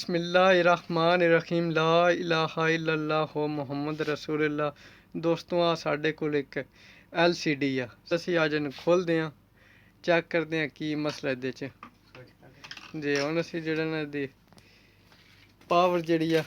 बिस्मिल्लाहिर्रहमानिर्रहीम ला इलाहा इल्लल्लाह मुहम्मद रसूलुल्लाह। दोस्तों आ साढ़े कोल एक LCD आ, ਅਸੀਂ ਅੱਜ ਇਹਨੂੰ ਖੋਲ੍ਹਦੇ ਹਾਂ, ਚੈੱਕ ਕਰਦੇ ਹਾਂ ਕੀ ਮਸਲਾ ਇਹਦੇ 'ਚ ਜੇ ਹੁਣ ਅਸੀਂ ਜਿਹੜਾ ਨਾ ਇਹਦੀ ਪਾਵਰ ਜਿਹੜੀ ਆ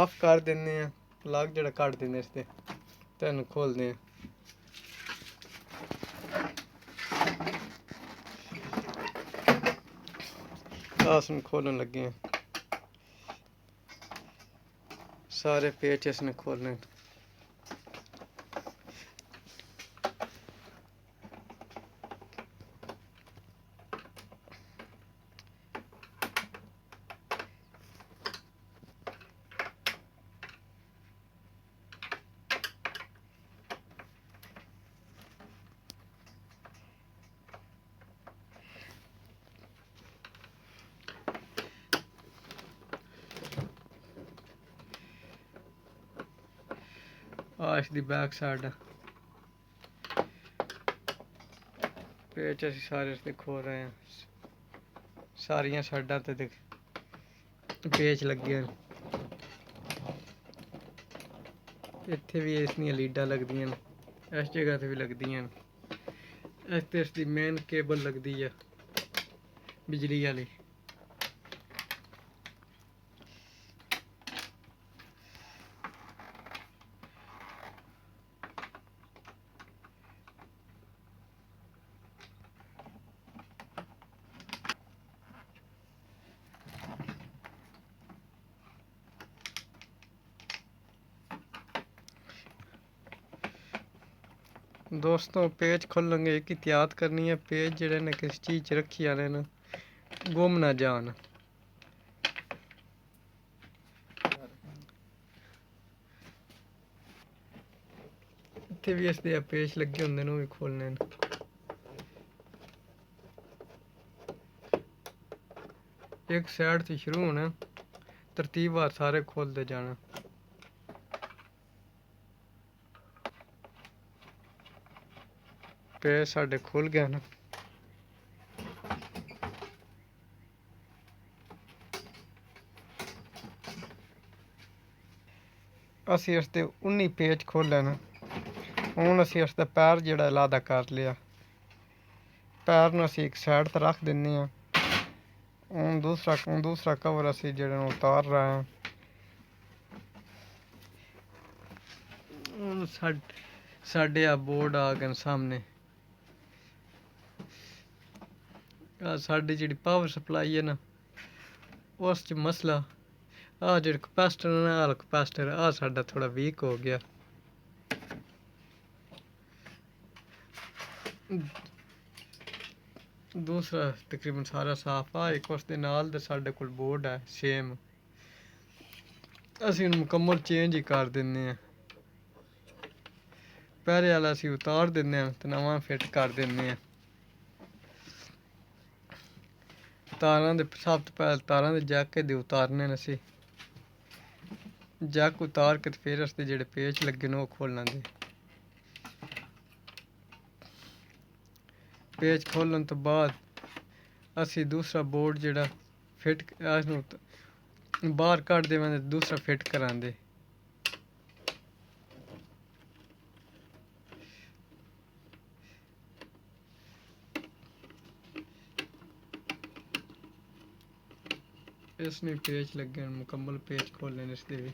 ਆਫ ਕਰ ਦਿੰਦੇ ਹਾਂ, ਪਲੱਗ ਜਿਹੜਾ ਕੱਢ ਦਿੰਦੇ ਇਸ ਤੇ ਇਹਨੂੰ ਖੋਲ੍ਹਦੇ ਹਾਂ। ਆਸ ਨੂੰ ਖੋਲਣ ਲੱਗੇ ਹਾਂ, सारे पेच इसने खोलने। इसकी बैक साइड पेच असी सारे इसके खोल रहे हैं, सारिया साइडा ते पेच लगे हैं। इत्थे भी इसकी लीडा लगदियां न, इस जगह ते भी लगदियां न। इस ते इसकी मेन केबल लगदी है बिजली वाली। दोस्तों पेज खोलेंगे एक एहतियात करनी है, पेज जेह्ड़े ने किस चीज़ च रखी जाने न, गुम ना जान। इत्थे भी इसदे पेच लगे होंदे न, ओह् भी खोलने न। एक साइड से शुरू होना, तरतीबवार सारे खोलते जाना। पेज साढ़े खुल गए न। असी इसदे 19 पेज खोले न। हुण असी इसदा पैर जेह्ड़ा अलहदा कर लिया, पैर नूं असी एक साइड ते रख दिन्ने आं। हुण दूसरा कवर असी जेह्ड़ा उतार रहे हैं। हुण साढ़े आ बोर्ड आ गए सामने। साढ़ी जेह्ड़ी पावर सप्लाई है ना, उस च मसला आ जेह्ड़ा कैपेसिटर ना, कैपेसिटर साढ़ा थोड़ा वीक हो गया। दूसरा तकरीबन सारा साफ आ। एक उसदे नाल दे साढ़े कोल बोर्ड है सेम, असी हुण मुकम्मल चेंज ही कर दिन्ने आं। पैह्ले आह्ला असी उतार दिन्ने आं ते नवां फिट कर दिन्ने आं। तारां दे सब तो पैह्ले तारां दे जैक दे उतारने न असी। जैक उतार के फिर इसदे जेह्ड़े पेच लगे न ओह् खोलने दे। पेच खोलन तो बाद असी दूसरा बोर्ड जेह्ड़ा फिट बाहर कड्ढ देवां ते दूसरा फिट करांदे। इसमें पेच लगे न, मुकम्मल पेच खोलने न इसदे भी।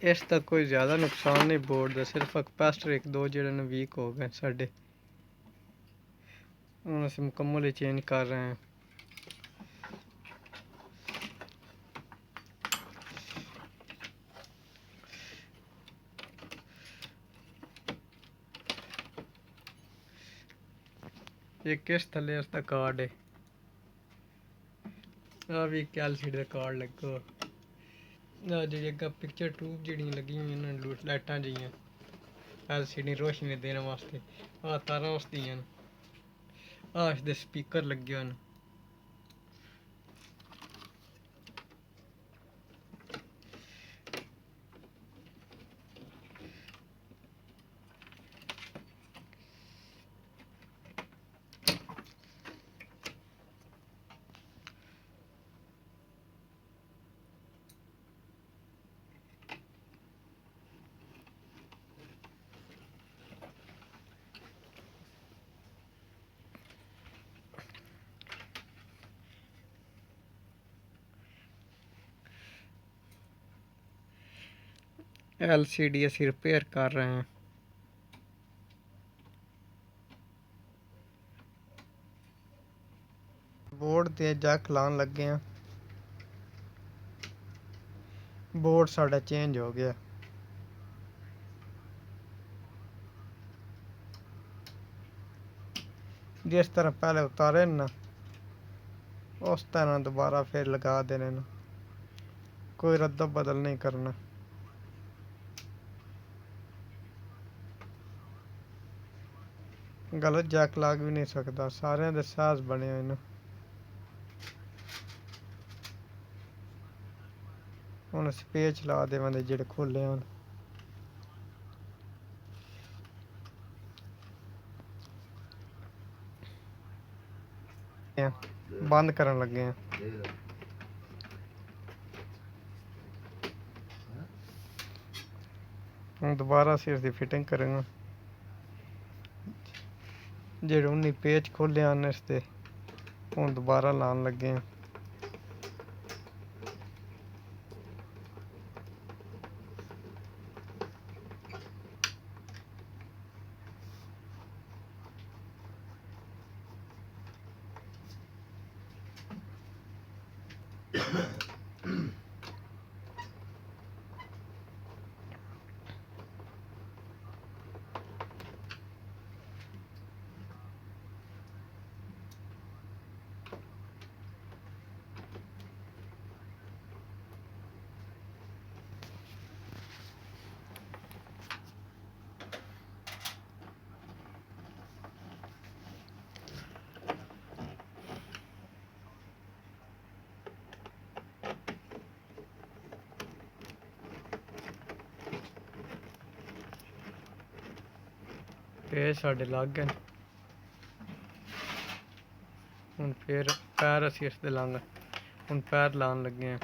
इसका कोई ज़्यादा नुकसान नहीं बोर्ड का, सिर्फ कैपेसिटर एक दो जेह्ड़े न वीक हो गए साढ़े। हुण असीं मुकम्मल ही चेंज कर रहे हैं। एक इस थल्ले इसदा कार्ड है। ਆ ਵੀ ਇੱਕ LCD ਦਾ ਕਾਰਡ ਲੱਗੋ। ਆ ਜਿਹੜੀ ਅੱਗੇ ਪਿਕਚਰ ਟਿਊਬ ਜਿਹੜੀਆਂ ਲੱਗੀਆਂ ਹੋਈਆਂ ਨੇ ਲਾਈਟਾਂ ਜਿਹੀਆਂ LCD ਰੋਸ਼ਨੀ ਦੇਣ ਵਾਸਤੇ, ਆ ਤਾਰਾਂ ਉਸਦੀਆਂ ਨੇ। ਆ ਇਸਦੇ ਸਪੀਕਰ ਲੱਗੇ ਹਨ। LCD ਅਸੀਂ ਰਿਪੇਅਰ ਕਰ ਰਹੇ ਹਾਂ। ਬੋਰਡ ਤੇ ਜੈਕ ਲਾਉਣ ਲੱਗੇ ਹਾਂ। ਬੋਰਡ ਸਾਡਾ ਚੇਂਜ ਹੋ ਗਿਆ। ਜਿਸ ਤਰ੍ਹਾਂ ਪਹਿਲੇ ਉਤਾਰੇ ਨਾ ਉਸ ਤਰ੍ਹਾਂ ਦੁਬਾਰਾ ਫਿਰ ਲਗਾ ਦੇਣੇ ਨੇ, ਕੋਈ ਰੱਦੋ ਬਦਲ ਨਹੀਂ ਕਰਨਾ। ਗਲਤ ਜੈਕ ਲੱਗ ਵੀ ਨਹੀਂ ਸਕਦਾ, ਸਾਰਿਆਂ ਦੇ ਸਾਜ਼ ਬਣੇ ਹੋਏ ਨੇ। ਹੁਣ ਸਪੇਚ ਲਾ ਦੇਵਾਂਗੇ ਜਿਹੜੇ ਖੋਲੇ ਹਨ। ਬੰਦ ਕਰਨ ਲੱਗੇ ਆ। ਹੁਣ ਦੁਬਾਰਾ ਅਸੀਂ ਇਸਦੀ ਫਿਟਿੰਗ ਕਰਾਂਗੇ। ਜਿਹੜੇ 19 ਪੇਚ ਖੋਲੇ ਹਨ ਇਸ ਤੇ ਹੁਣ ਦੁਬਾਰਾ ਲਾਉਣ ਲੱਗੇ ਆ। ਪੇਚ ਸਾਡੇ ਲੱਗ ਗਏ। ਹੁਣ ਫਿਰ ਪੈਰ ਅਸੀਂ ਇਸ ਦੇ ਲਾਂਗੇ। ਹੁਣ ਪੈਰ ਲਾਉਣ ਲੱਗੇ ਹਾਂ।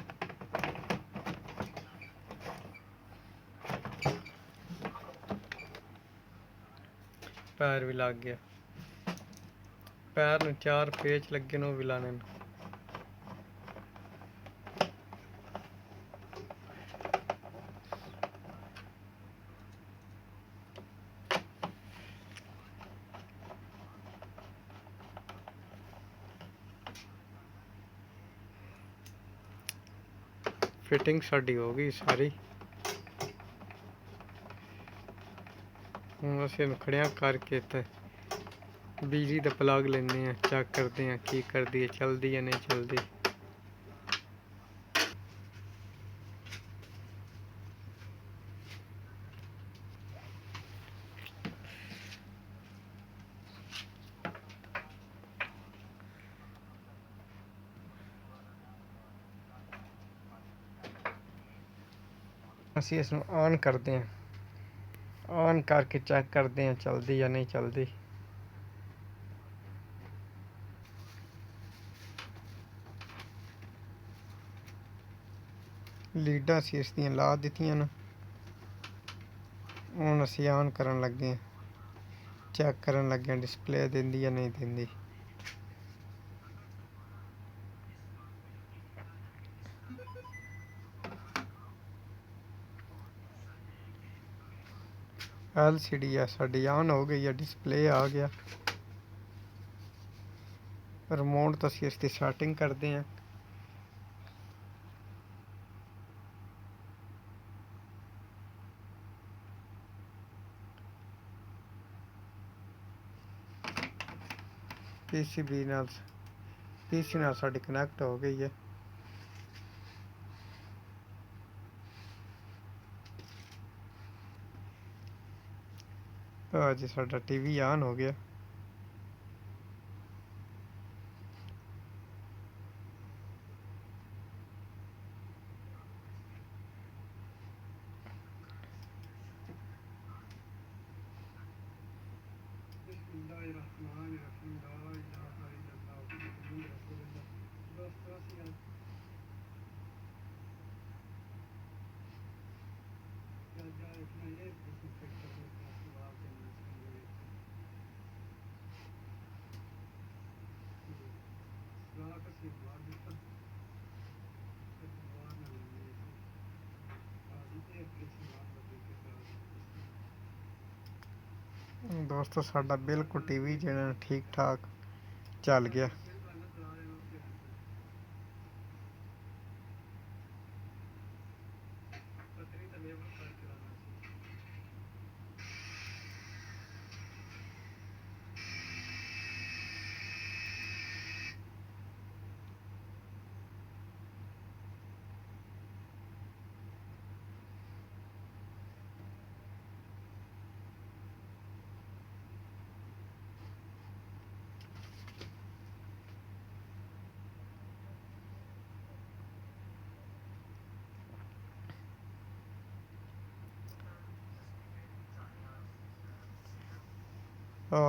ਪੈਰ ਵੀ ਲੱਗ ਗਿਆ। ਪੈਰ ਨੂੰ 4 ਪੇਚ ਲੱਗੇ ਨੇ, ਉਹ ਵੀ ਲਾਣੇ ਨੇ। ਫਿਟਿੰਗ ਸਾਡੀ ਹੋ ਗਈ ਸਾਰੀ। ਹੁਣ ਅਸੀਂ ਇਹਨੂੰ ਖੜਿਆ ਕਰਕੇ ਤੇ ਬਿਜਲੀ ਦਾ ਪਲੱਗ ਲੈਂਦੇ ਹਾਂ, ਚੈੱਕ ਕਰਦੇ ਹਾਂ ਕੀ ਕਰਦੀ ਹੈ, ਚੱਲਦੀ ਜਾਂ ਨਹੀਂ ਚੱਲਦੀ। ਅਸੀਂ ਇਸ ਨੂੰ ਆਨ ਕਰਦੇ ਹਾਂ। ਆਨ ਕਰਕੇ ਚੈੱਕ ਕਰਦੇ ਹਾਂ ਚੱਲਦੀ ਜਾਂ ਨਹੀਂ ਚੱਲਦੀ। ਲੀਡਾਂ ਅਸੀਂ ਇਸ ਦੀਆਂ ਲਾ ਦਿੱਤੀਆਂ ਨੇ। ਹੁਣ ਅਸੀਂ ਆਨ ਕਰਨ ਲੱਗੇ ਹਾਂ, ਚੈੱਕ ਕਰਨ ਲੱਗੇ ਹਾਂ ਡਿਸਪਲੇ ਦਿੰਦੀ ਜਾਂ ਨਹੀਂ ਦਿੰਦੀ। LCD ਹੈ ਸਾਡੀ ਆਨ ਹੋ ਗਈ ਹੈ, ਡਿਸਪਲੇ ਆ ਗਿਆ। ਰਿਮੋਟ ਤੋਂ ਅਸੀਂ ਇਸ ਦੀ ਸੈਟਿੰਗ ਕਰਦੇ ਹਾਂ। ਪੀਸੀ ਨਾਲ ਸਾਡੀ ਕਨੈਕਟ ਹੋ ਗਈ ਹੈ। ਆ ਜੀ ਸਾਡਾ ਟੀਵੀ ਆਨ ਹੋ ਗਿਆ। ਦੋਸਤੋ ਸਾਡਾ ਬਿਲਕੁਲ ਟੀਵੀ ਜਿਹੜਾ ਠੀਕ ਠਾਕ ਚੱਲ ਗਿਆ।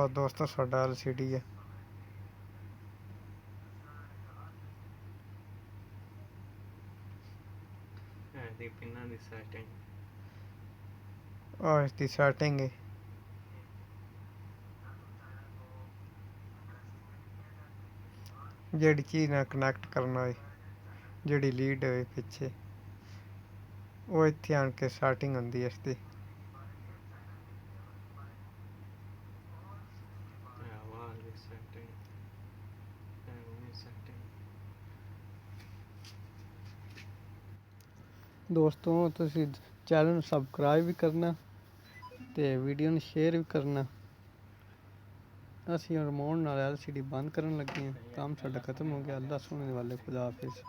ਦੋਸਤੋ ਸਾਡਾ LCD ਹੈ। ਇਸ ਦੀ ਸੈਟਿੰਗ ਹੈ। ਜਿਹੜੀ ਚੀਜ਼ ਨਾਲ ਕਨੈਕਟ ਕਰਨਾ ਹੋਏ, ਜਿਹੜੀ ਲੀਡ ਹੋਏ ਪਿੱਛੇ, ਉਹ ਇੱਥੇ ਆਣ ਕੇ ਸੈਟਿੰਗ ਹੁੰਦੀ ਹੈ ਇਸਦੀ। ਦੋਸਤੋ ਤੁਸੀਂ ਚੈਨਲ ਨੂੰ ਸਬਸਕ੍ਰਾਈਬ ਵੀ ਕਰਨਾ ਤੇ ਵੀਡੀਓ ਨੂੰ ਸ਼ੇਅਰ ਵੀ ਕਰਨਾ। ਅਸੀਂ ਰਿਮੋਟ ਨਾਲ LCD ਬੰਦ ਕਰਨ ਲੱਗੇ ਹਾਂ। ਕੰਮ ਸਾਡਾ ਖਤਮ ਹੋ ਗਿਆ। ਅੱਲਾ ਸੋਹਣੇ ਵਾਲੇ, ਖੁਦਾ ਹਾਫਿਜ਼।